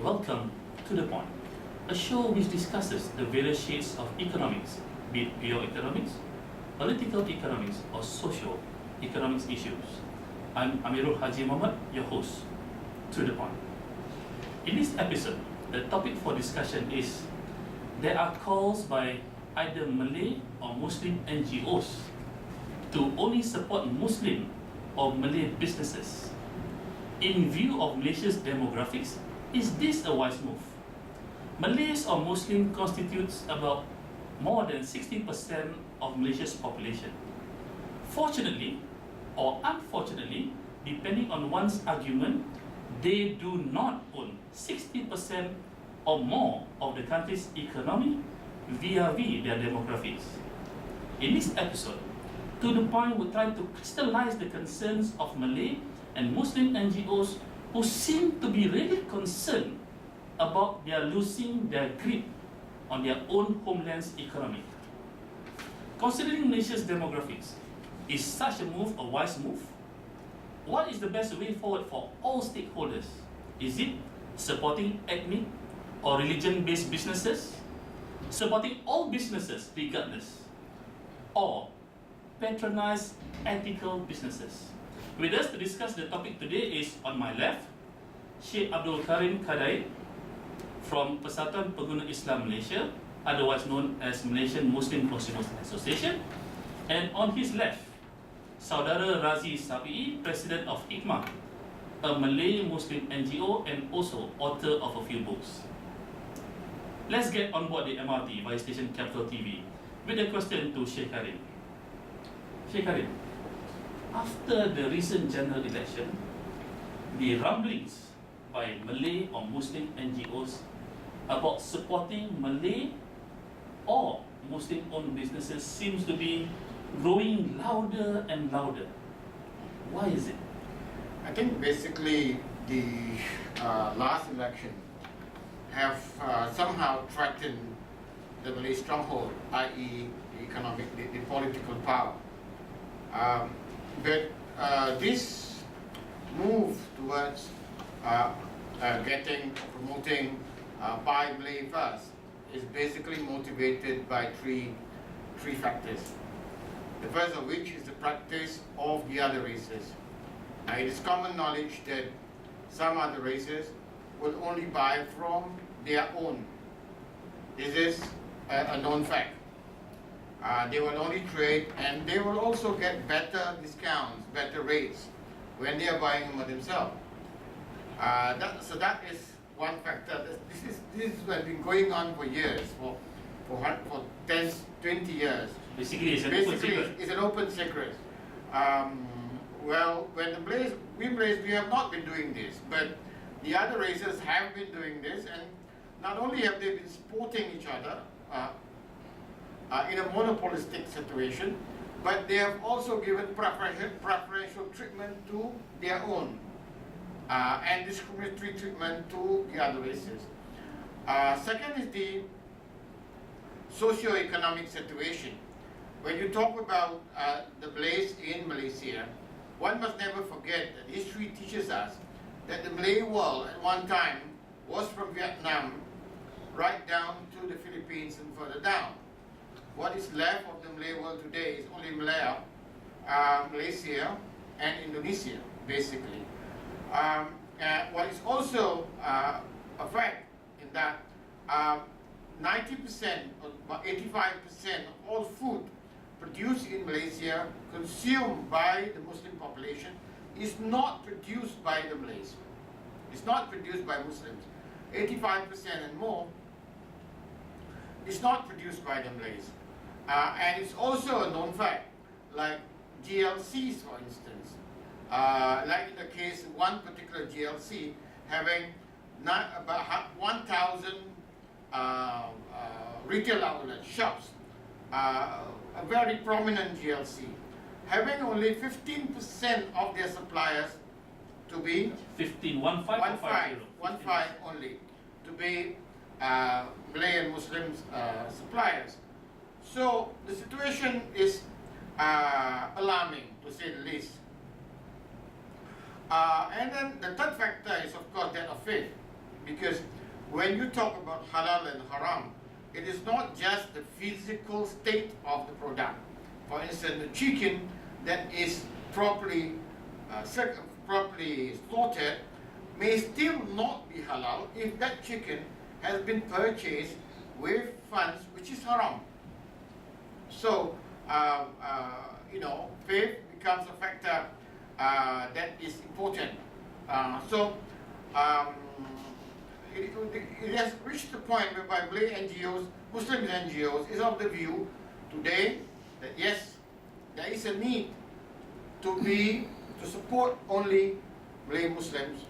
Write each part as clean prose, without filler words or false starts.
Welcome to The Point, a show which discusses the various shades of economics, be it bioeconomics, political economics, or socio-economics issues. I'm Amirul Haji Muhammad, your host, to The Point. In this episode, the topic for discussion is there are calls by either Malay or Muslim NGOs to only support Muslim or Malay businesses. In view of Malaysia's demographics, is this a wise move? Malays or Muslim constitutes about more than 60% of Malaysia's population. Fortunately or unfortunately, depending on one's argument, they do not own 60% or more of the country's economy via their demographics. In this episode, To The Point will try to crystallize the concerns of Malay and Muslim NGOs who seem to be really concerned about their losing their grip on their own homeland's economy. Considering Malaysia's demographics, is such a move a wise move? What is the best way forward for all stakeholders? Is it supporting ethnic or religion-based businesses? Supporting all businesses regardless? Or patronize ethical businesses? With us to discuss the topic today is, on my left, Sheikh Abdul Karim Kadai from Persatuan Pengguna Islam Malaysia, otherwise known as Malaysian Muslim Consumers Association, and on his left, Saudara Razi Sabi'i, President of HIKMAH, a Malay Muslim NGO and also author of a few books. Let's get on board the MRT via station Capital TV with a question to Sheikh Karim. Sheikh Karim, after the recent general election, the rumblings by Malay or Muslim NGOs about supporting Malay or Muslim-owned businesses seems to be growing louder and louder. Why is it? I think basically the last election have somehow threatened the Malay stronghold, i.e. the economic, the political power. But this move towards promoting Buy Malay First is basically motivated by three factors. The first of which is the practice of the other races. Now, it is common knowledge that some other races will only buy from their own. This is a known fact. They will only trade, and they will also get better discounts, better rates when they are buying them themselves. So that is one factor. This has been going on for years, for 10, 20 years. Basically, it's an open secret. Well, when we Malays, we have not been doing this, but the other races have been doing this, and not only have they been supporting each other in a monopolistic situation, but they have also given preferential treatment to their own and discriminatory treatment to the other races. Second is the socio-economic situation. When you talk about the Malays in Malaysia, one must never forget that history teaches us that the Malay world at one time was from Vietnam right down to the Philippines and further down. What is left of the Malay world today is only Malaya, Malaysia, and Indonesia, basically. What is also a fact in that 90% or 85% of all food produced in Malaysia, consumed by the Muslim population, is not produced by the Malays. It's not produced by Muslims. 85% and more is not produced by the Malays. And it's also a known fact, like GLCs, for instance. Like in the case of one particular GLC having about 1,000 retail outlet shops, a very prominent GLC, having only 15% of their suppliers to be 15 only to be Malay and Muslim suppliers. So the situation is alarming, to say the least. And then the third factor is, of course, that of faith. because when you talk about halal and haram, it is not just the physical state of the product. For instance, the chicken that is properly slaughtered may still not be halal if that chicken has been purchased with funds which is haram. So, faith becomes a factor that is important. It has reached the point whereby Malay NGOs, Muslim NGOs, is of the view today that yes, there is a need to support only Malay Muslims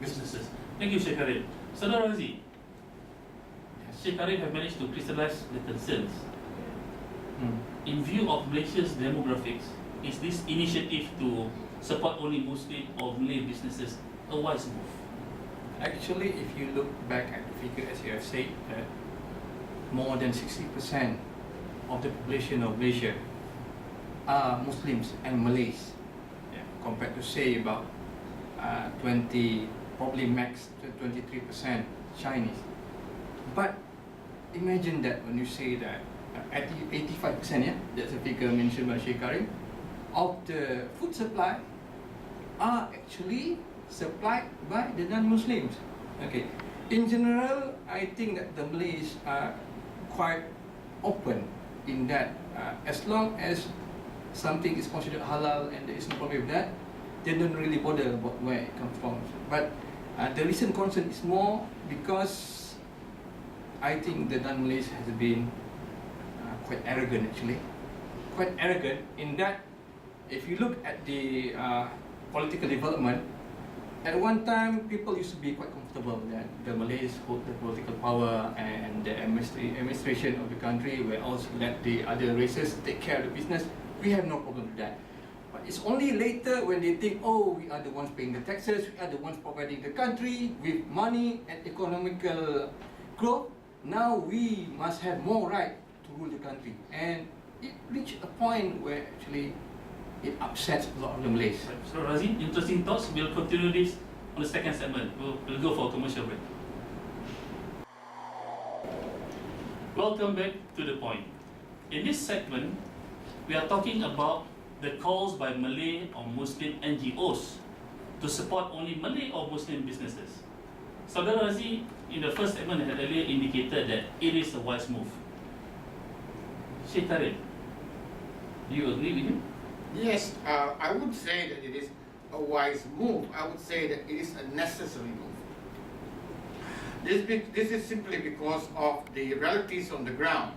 businesses. Thank you, Sheikh Karim. Saudara Razi, Sheikh Karim have managed to crystallize the concerns. In view of Malaysia's demographics, is this initiative to support only Muslim or Malay businesses a wise move? Actually, if you look back at the figure, as you have said, that more than 60% of the population of Malaysia are Muslims and Malays, compared to say about 20, probably max to 23% Chinese. But imagine that when you say that 85%, that's a figure mentioned by Sheikh Karim, of the food supply are actually supplied by the non-Muslims. Okay. In general, I think that the Malays are quite open in that as long as something is considered halal and there is no problem with that, they don't really bother about where it comes from. But the recent concern is more because I think the non-Malays has been quite arrogant actually. Quite arrogant in that if you look at the political development, at one time people used to be quite comfortable that the Malays hold the political power and the administration of the country, where also let the other races take care of the business. We have no problem with that. But it's only later when they think, oh, we are the ones paying the taxes, we are the ones providing the country with money and economical growth, now we must have more right to rule the country. And it reached a point where actually it upsets a lot of the Malays. So Razi, interesting thoughts. We'll continue this on the second segment. We'll go for a commercial break. Welcome back to The Point. In this segment, we are talking about the calls by Malay or Muslim NGOs to support only Malay or Muslim businesses. Saudara Razi, in the first segment, had earlier indicated that it is a wise move. Sheikh Karim, do you agree with him? Yes, I would say that it is a wise move. I would say that it is a necessary move. This is simply because of the realities on the ground.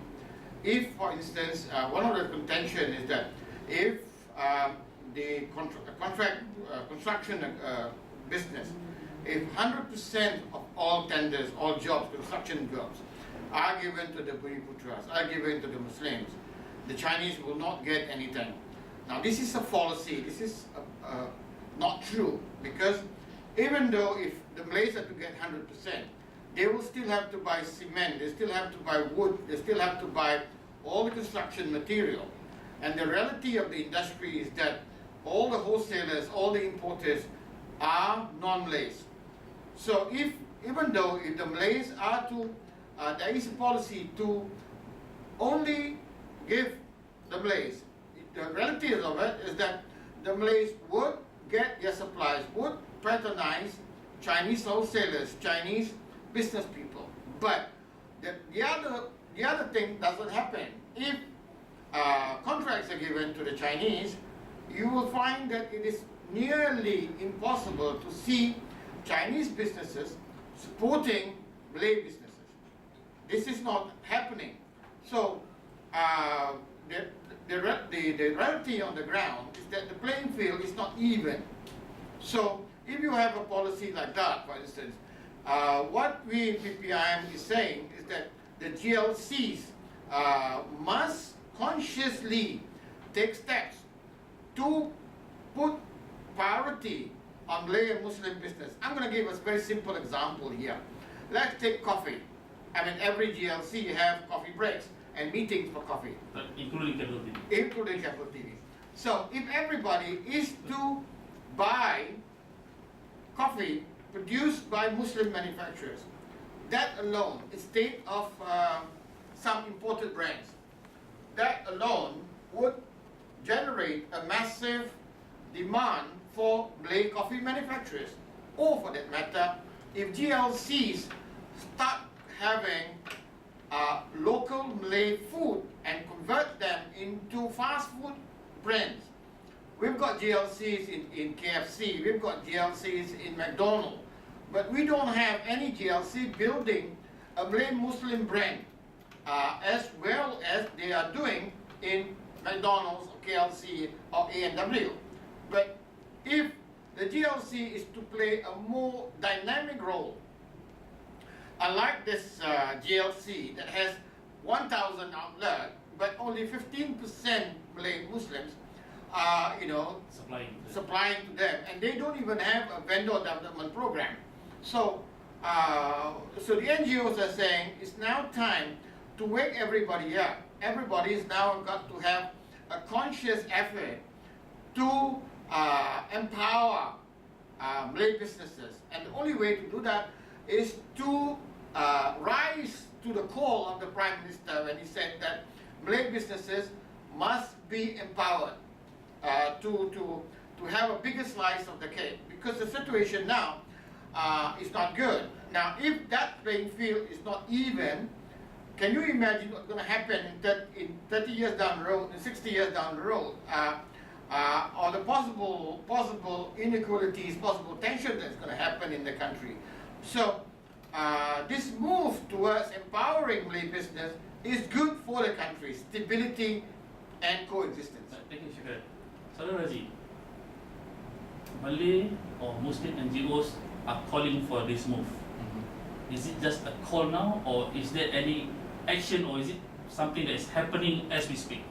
If, for instance, one of the contention is that if the construction business, if 100% of all tenders, all jobs, construction jobs, are given to the Bumiputras, are given to the Muslims, the Chinese will not get anything. Now, this is a fallacy. This is not true, because even though if the Malays are to get 100%, they will still have to buy cement, they still have to buy wood, they still have to buy all the construction material. And the reality of the industry is that all the wholesalers, all the importers are non-Malays. So even though if the Malays are to, there is a policy to only give the Malays, the reality of it is that the Malays would get their supplies, would patronize Chinese wholesalers, Chinese business people. But the other thing doesn't happen. If contracts are given to the Chinese, you will find that it is nearly impossible to see Chinese businesses supporting Malay businesses. This is not happening. So the reality on the ground is that the playing field is not even. So if you have a policy like that, for instance, what we in PPIM is saying is that the GLCs must consciously take steps to put priority on Malay and Muslim business. I'm going to give us a very simple example here. Let's take coffee. I mean, every GLC you have coffee breaks and meetings for coffee. Including Capital TV. Including Capital TV. So if everybody is to buy coffee produced by Muslim manufacturers. That alone, instead of some imported brands, that alone would generate a massive demand for Malay coffee manufacturers. Or for that matter, if GLCs start having local Malay food and convert them into fast food brands. We've got GLCs in KFC, we've got GLCs in McDonald's, but we don't have any GLC building a Malay Muslim brand as well as they are doing in McDonald's or KLC or A&W. But if the GLC is to play a more dynamic role, unlike this GLC that has 1,000 outlets, but only 15% Malay Muslims are, supplying to them, and they don't even have a vendor development program. So, so the NGOs are saying it's now time to wake everybody up. Everybody's now got to have a conscious effort to empower Malay businesses, and the only way to do that is to rise to the call of the Prime Minister when he said that Malay businesses must be empowered to have a bigger slice of the cake, because the situation now is not good. Now, if that playing field is not even, can you imagine what's going to happen in 30 years down the road, in 60 years down the road, or the possible inequalities, possible tension that's going to happen in the country. So, this move towards empowering Malay business is good for the country, stability and coexistence. Thank you, Shukran. Saudara Razi, Malay or Muslim NGOs are calling for this move. Is it just a call now, or is there any action, or is it something that is happening as we speak?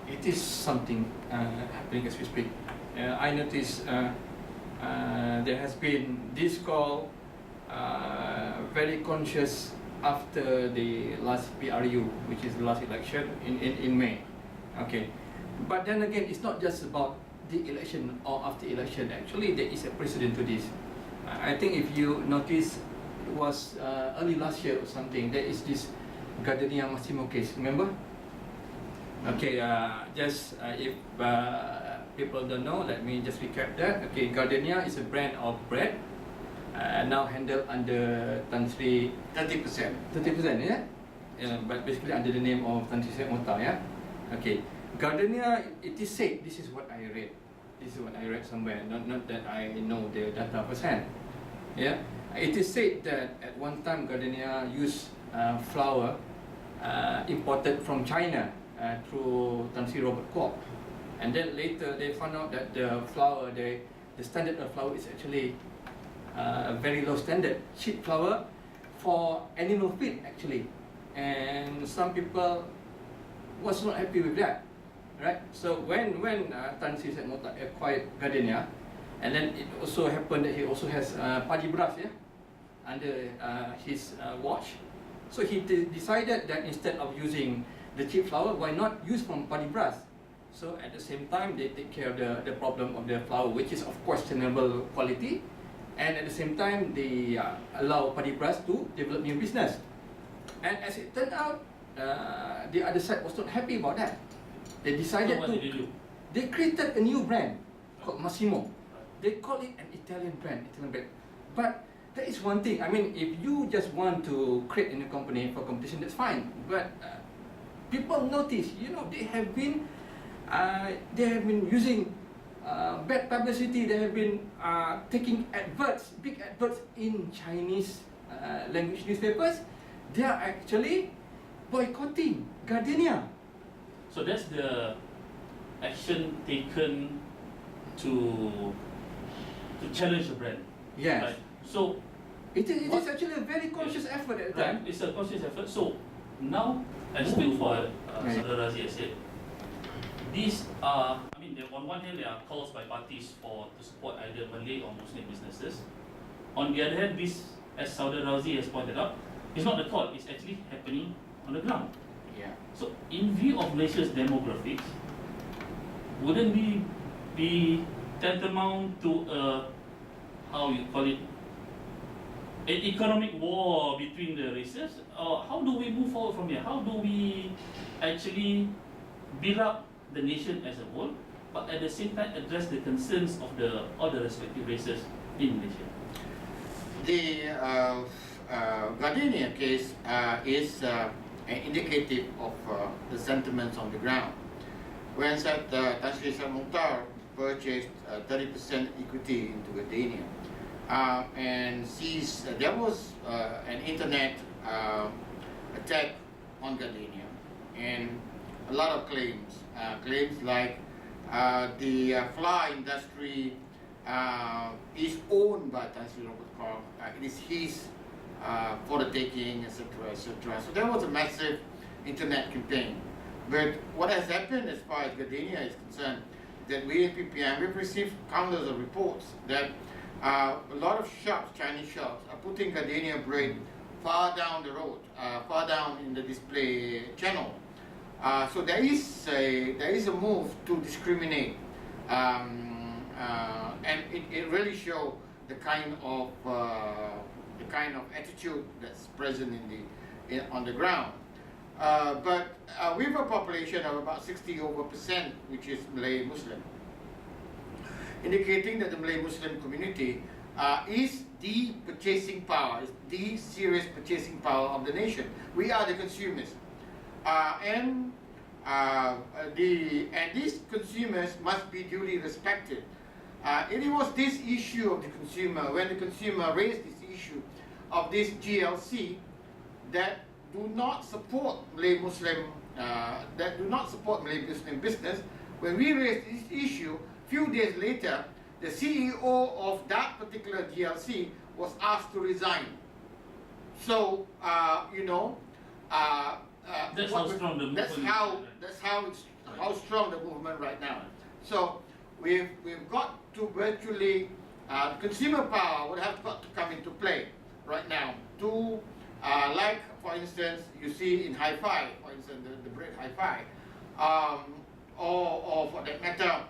It is something happening as we speak. I noticed there has been this call very conscious after the last PRU, which is the last election in May. Okay, but then again, it's not just about the election or after election. Actually, there is a precedent to this. I think if you notice, it was early last year or something. There is this Gardenia Massimo case. Remember? Okay, just if people don't know, let me just recap that. Okay, Gardenia is a brand of bread now handled under Tan Sri 30%. 30%, yeah? But basically under the name of Tan Sri Syed Mota, yeah? Okay, Gardenia, it is said, this is what I read. This is what I read somewhere, not that I know the data percent. Yeah, it is said that at one time Gardenia used flour imported from China through Tan Sri Robert Kwok, and then later they found out that the flour, the standard of flour is actually a very low standard, cheap flour for animal feed actually, and some people was not happy with that, right? So when Tan Sri Syed Mota acquired Gardenia, and then it also happened that he also has padi beras, yeah, under his watch. So he decided that instead of using the cheap flour, why not use from padi beras? So at the same time, they take care of the problem of the flour, which is of questionable quality, and at the same time, they allow padi beras to develop new business. And as it turned out, the other side was not happy about that. They decided So what did they do? They created a new brand called Massimo. They call it an Italian brand, But there is one thing. I mean, if you just want to create a new company for competition, that's fine. But people notice, they have been using bad publicity. They have been taking adverts, big adverts in Chinese language newspapers. They are actually boycotting Gardenia. So that's the action taken to challenge the brand. Yes. Right? So It is actually a very conscious effort at the time. right, it's a conscious effort. So now, as before, Right. Saudara Razi has said, these are, on one hand, there are calls by parties to support either Malay or Muslim businesses. On the other hand, this, as Saudara Razi has pointed out, it's not a call, it's actually happening on the ground. Yeah. So, in view of Malaysia's demographics, wouldn't we be tantamount to a, how you call it, an economic war between the races? Or how do we move forward from here? How do we actually build up the nation as a whole, but at the same time address the concerns of all the respective races in Malaysia? The Gardenia case is indicative of the sentiments on the ground. When Tan Sri Syed Mukhtar purchased 30% equity into Gardenia, and sees there was an internet attack on Gardenia, and a lot of claims like the flour industry is owned by Tan Sri Mukhtar, it is his for the taking, etc., etc. So there was a massive internet campaign. But what has happened as far as Gardenia is concerned, that we in PPM, we've received countless of reports that a lot of shops, Chinese shops, are putting Gardenia bread far down the road, far down in the display channel. So there is a move to discriminate, and it really shows the kind of attitude that's present on the ground. But we have a population of about 60% which is Malay Muslim, indicating that the Malay Muslim community is the purchasing power, is the serious purchasing power of the nation. We are the consumers, and these consumers must be duly respected. It was this issue of the consumer, when the consumer raised this issue of this GLC that do not support Malay Muslim business. When we raised this issue, few days later, the CEO of that particular GLC was asked to resign. So That's how strong the movement. That's how strong the movement right now. So we've got to virtually consumer power would have got to come into play right now to like, for instance, you see in Hi-Fi, for instance, the bread Hi-Fi, or for that matter,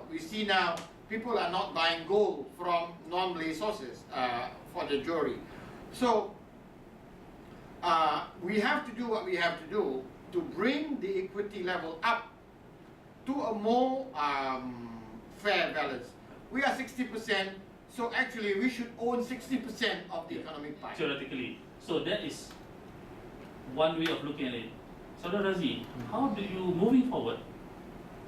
we see now people are not buying gold from non-Malay sources for the jewelry. So we have to do what we have to do to bring the equity level up to a more fair balance. We are 60%. So actually, we should own 60% of the economic pie. Theoretically. So that is one way of looking at it. Saudara Razi, how do you, moving forward,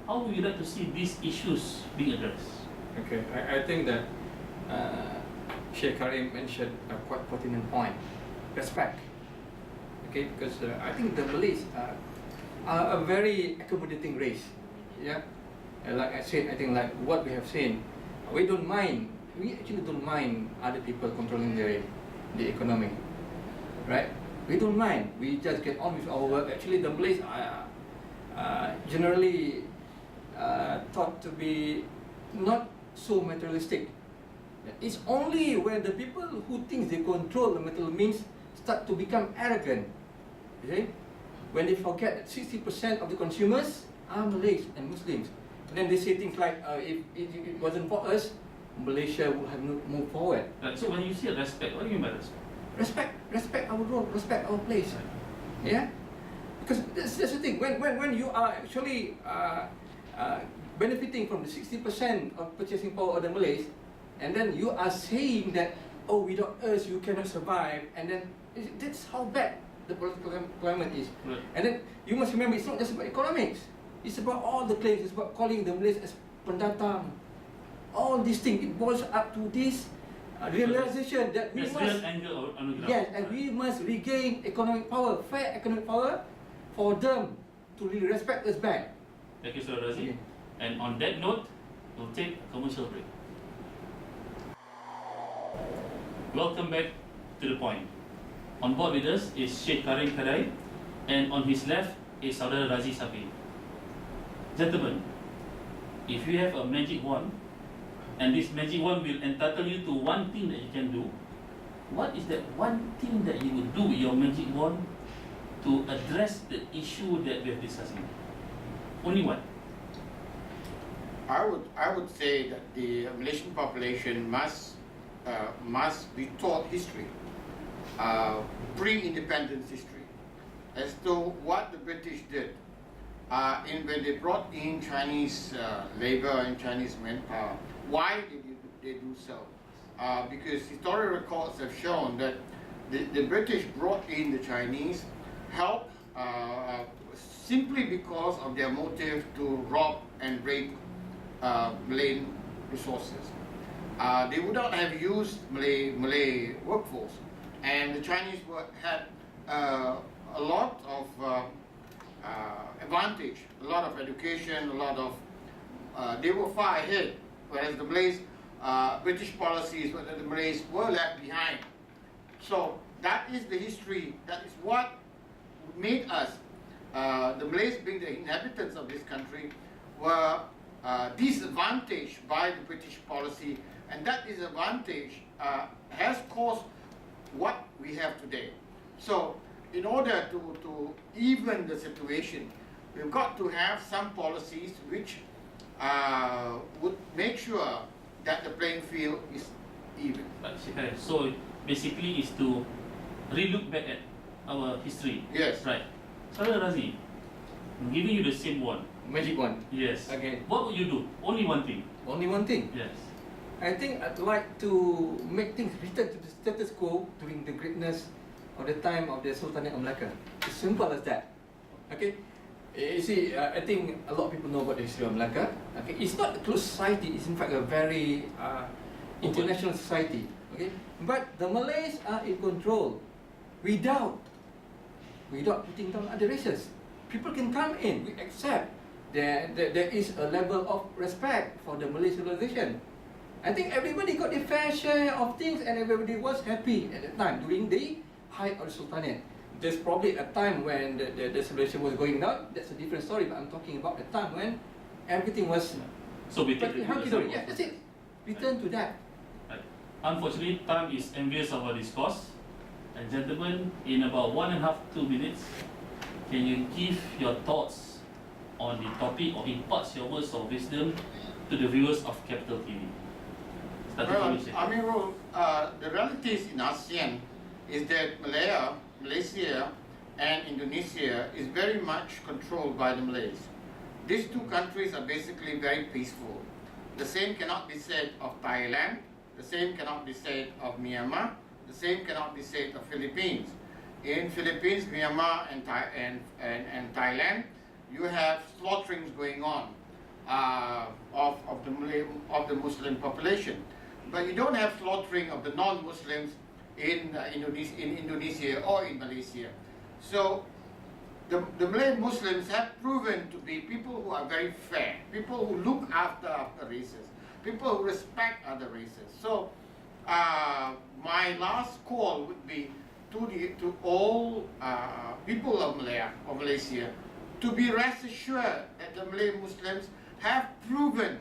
how would you like to see these issues being addressed? Okay, I think that Sheikh Karim mentioned a quite pertinent point, respect. Okay, because I think the Malays are a very accommodating race. Yeah, like I said, I think like what we have seen, we actually don't mind other people controlling the economy, right? We don't mind. We just get on with our work. Actually, the Malays are generally thought to be not so materialistic. It's only when the people who think they control the material means start to become arrogant. You see? When they forget that 60% of the consumers are Malays and Muslims. And then they say things like, if it wasn't for us, Malaysia would have moved forward. So when you say respect, what do you mean by respect? Respect our role, respect our place. Yeah? Because that's the thing. When you are actually benefiting from the 60% of purchasing power of the Malays, and then you are saying that, oh, without us you cannot survive, and then that's how bad the political climate is. Right. And then you must remember, it's not just about economics. It's about all the claims. It's about calling the Malays as pendatang. All these things, it boils up to this realization that we must, real anger on the ground. yes, and we must regain economic power, fair economic power, for them to really respect us back. Thank you, Saudara Razi. Okay. And on that note, we'll take a commercial break. Welcome back to The Point. On board with us is Sheikh Karim Kadai, and on his left is Saudara Razi Safi. Gentlemen, if you have a magic wand, and this magic wand will entitle you to one thing that you can do, what is that one thing that you would do with your magic wand to address the issue that we are discussing? Only one. I would say that the Malaysian population must must be taught history, pre-independence history, as to what the British did when they brought in Chinese labor and Chinese manpower. Why did they do so? Because historical records have shown that the British brought in the Chinese help simply because of their motive to rob and rape Malay resources. They would not have used Malay workforce, and the Chinese had a lot of advantage, a lot of education, a lot of they were far ahead, whereas the Malays, British policies, the Malays were left behind. So that is the history. That is what made us, the Malays being the inhabitants of this country, were disadvantaged by the British policy, and that disadvantage has caused what we have today. So in order to even the situation, we've got to have some policies which would make sure that the playing field is even. So basically is to re-look back at our history. Yes. Right. Saudara Razi, I'm giving you the same one. Magic one. Yes. Okay. What would you do? Only one thing. Only one thing. Yes. I think I'd like to make things return to the status quo during the greatness of the time of the Sultanate of Malacca. As simple as that. Okay. You see, I think a lot of people know about the history of Malacca. Okay, it's not a closed society. It's in fact a very international society. Okay, but the Malays are in control without putting down other races. People can come in. We accept that there is a level of respect for the Malay civilization. I think everybody got their fair share of things, and everybody was happy at the time during the height of the Sultanate. There's probably a time when the civilization was going down. That's a different story, but I'm talking about the time when everything was So we take hunky-dory. Yeah, that's it. Return to that. Right. Unfortunately, time is envious of our discourse. And gentlemen, in about 1.5 to 2 minutes, can you give your thoughts on the topic or impart your words of wisdom to the viewers of Capital TV? Well, the realities in ASEAN is that Malaysia and Indonesia is very much controlled by the Malays. These two countries are basically very peaceful. The same cannot be said of Thailand, the same cannot be said of Myanmar, the same cannot be said of Philippines. In Philippines, Myanmar and Thailand, you have slaughterings going on of the Muslim population. But you don't have slaughtering of the non-Muslims in Indonesia or in Malaysia. So the Malay Muslims have proven to be people who are very fair, people who look after races, people who respect other races. So my last call would be to all people of Malaysia to be rest assured that the Malay Muslims have proven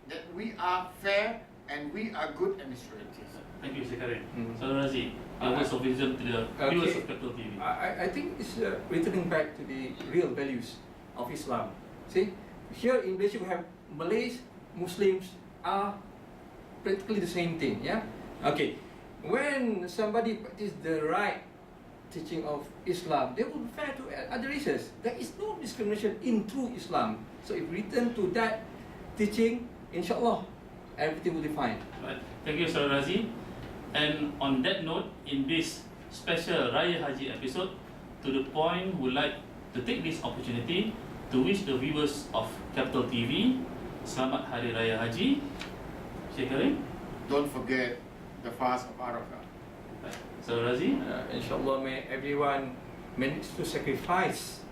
that we are fair and we are good administrators. Thank you, Mr. Karim. Saudara Razi, your words of wisdom to the viewers of Capital TV. I think it's returning back to the real values of Islam. See, here in Malaysia we have Malays, Muslims are practically the same thing. Yeah. Okay. When somebody practices the right teaching of Islam, they will be fair to other races. There is no discrimination in true Islam. So if we return to that teaching, inshallah, everything will be fine. Right. Thank you, Saudara Razi. And on that note, in this special Raya Haji episode, To The Point would like to take this opportunity to wish the viewers of Capital TV Selamat Hari Raya Haji. Syekh Karim? Don't forget the fast of Arafah. Right. Saudara Razi? Inshallah, may everyone manage to sacrifice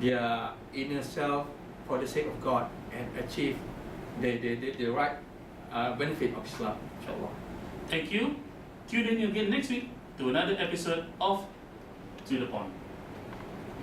their inner self for the sake of God and achieve the right benefit of Islam. Inshallah. Thank you. Tune in again next week to another episode of To The Point.